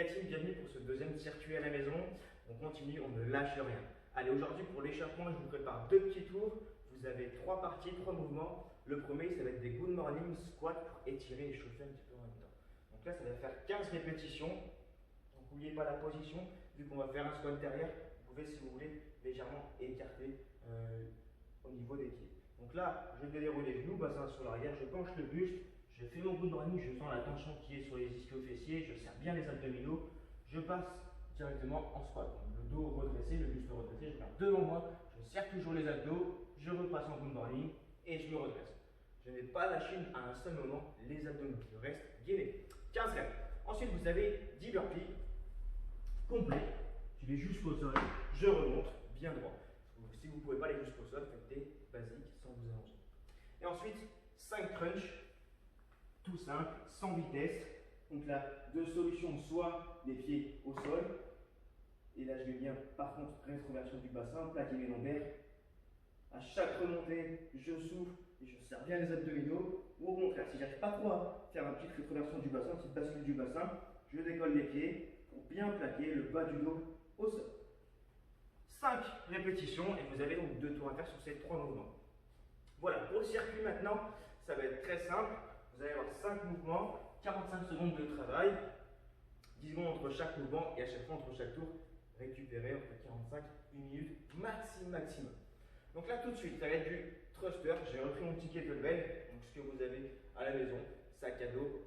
la team, bienvenue pour ce deuxième circuit à la maison. On continue, on ne lâche rien. Allez, aujourd'hui pour l'échauffement, je vous prépare deux petits tours. Vous avez trois parties, trois mouvements. Le premier, ça va être des good morning squats pour étirer et chauffer un petit peu en même temps. Donc là, ça va faire 15 répétitions. Donc n'oubliez pas la position, vu qu'on va faire un squat derrière, vous pouvez, si vous voulez, légèrement écarter au niveau des pieds. Donc là, je déroule les genoux, bassin sur l'arrière, je penche le buste, je fais mon good morning, je sens la tension qui est sur les ischio-fessiers, je serre bien les abdominaux, je passe directement en squat. Donc, le dos redressé, le buste redressé, je regarde devant moi, je serre toujours les abdos, je repasse en good morning et je me redresse. Je n'ai pas lâché à un seul moment les abdominaux, le reste gainé. 15 reps. Ensuite, vous avez 10 burpees complets. Je vais jusqu'au sol, je remonte bien droit. Si vous ne pouvez pas aller jusqu'au sol, faites des basiques sans vous allonger. Et ensuite, 5 crunchs, tout simple, sans vitesse. Donc là, deux solutions, soit les pieds au sol, et là je vais bien, par contre, rétroversion du bassin, plaquer mes lombaires. À chaque remontée, je souffle et je serre bien les abdominaux. Ou au contraire, si j'arrive pas trop à faire une petite rétroversion du bassin, une petite bascule du bassin, je décolle les pieds pour bien plaquer le bas du dos au sol. 5 répétitions et vous avez donc 2 tours à faire sur ces 3 mouvements. Voilà, pour le circuit maintenant, ça va être très simple. Vous allez avoir 5 mouvements, 45 secondes de travail, 10 secondes entre chaque mouvement et à chaque fois entre chaque tour, récupérer entre 45 et 1 minute maximum. Donc là tout de suite, ça va être du thruster. J'ai repris mon petit kettlebell, donc ce que vous avez à la maison, sac à dos,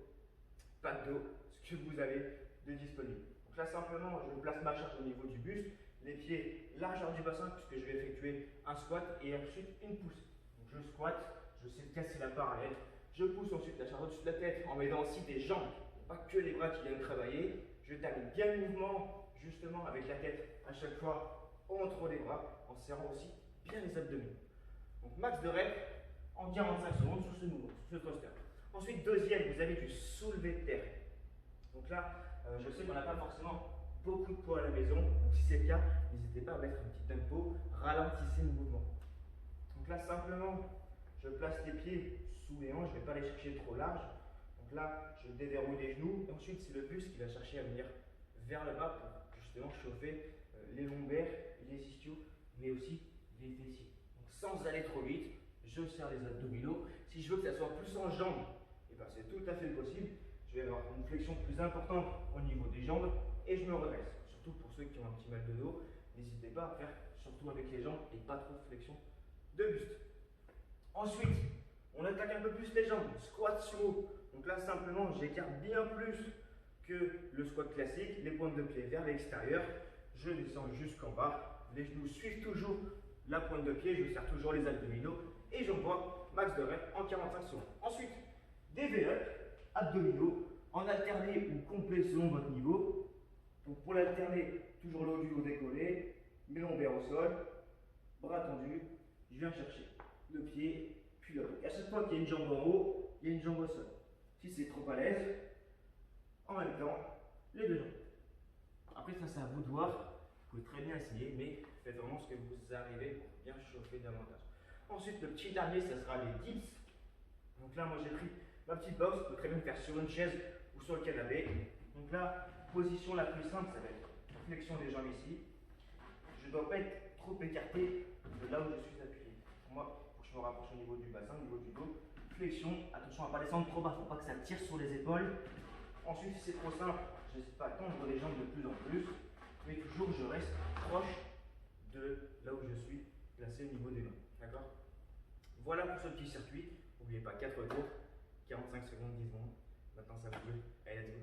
pack d'eau, ce que vous avez de disponible. Donc là simplement, je place ma charge au niveau du buste, les pieds largeur du bassin puisque je vais effectuer un squat et ensuite une poussée. Donc je squatte, je sais casser la parallèle, je pousse ensuite la charge au-dessus de la tête en mettant aussi des jambes, pas que les bras qui viennent travailler. Je termine bien le mouvement justement avec la tête à chaque fois entre les bras en serrant aussi bien les abdominaux. Donc max de reps en 45 secondes sur ce mouvement, sur ce thruster. Ensuite deuxième, vous avez du soulevé de terre. Donc là, je sais qu'on n'a pas forcément beaucoup de poids à la maison, donc si c'est le cas, n'hésitez pas à mettre un petit tempo, ralentissez le mouvement. Donc là simplement, je place les pieds sous les hanches, je ne vais pas les chercher trop large. Donc là, je déverrouille les genoux, et ensuite c'est le buste qui va chercher à venir vers le bas pour justement chauffer les lombaires, les ischios, mais aussi les fessiers. Donc sans aller trop vite, je serre les abdominaux. Si je veux que ça soit plus en jambes, et ben c'est tout à fait possible. Je vais avoir une flexion plus importante au niveau des jambes et je me redresse. Surtout pour ceux qui ont un petit mal de dos, n'hésitez pas à faire surtout avec les jambes et pas trop de flexion de buste. Ensuite, on attaque un peu plus les jambes, squat sumo. Donc là simplement, j'écarte bien plus que le squat classique, les pointes de pied vers l'extérieur. Je descends jusqu'en bas, les genoux suivent toujours la pointe de pied, je serre toujours les abdominaux et j'envoie max de reps en 45 secondes. Ensuite, des V-up, abdominaux, en alterné ou complet selon votre niveau. Donc pour l'alterner, toujours le haut du dos décollé, mes lombaires au sol, bras tendus, je viens chercher le pied, puis le dos. À chaque fois qu'il y a une jambe en haut, il y a une jambe au sol. Si c'est trop à l'aise, en même temps, les deux jambes. Après ça c'est à vous de voir, vous pouvez très bien essayer, mais faites vraiment ce que vous arrivez pour bien chauffer davantage. Ensuite le petit dernier, ça sera les dips. Donc là moi j'ai pris ma petite box, vous pouvez très bien le faire sur une chaise ou sur le canapé. Donc là, position la plus simple, ça va être flexion des jambes ici. Je ne dois pas être trop écarté de là où je suis appuyé. Pour moi, il faut que je me rapproche au niveau du bassin, au niveau du dos. Flexion, attention à ne pas descendre trop bas, il ne faut pas que ça tire sur les épaules. Ensuite, si c'est trop simple, je n'hésite pas à tendre les jambes de plus en plus, mais toujours je reste proche de là où je suis placé au niveau des mains. D'accord? Voilà pour ce petit circuit. N'oubliez pas 4 tours, 45 secondes, 10 secondes. Maintenant, ça vous dit, allez, let's go.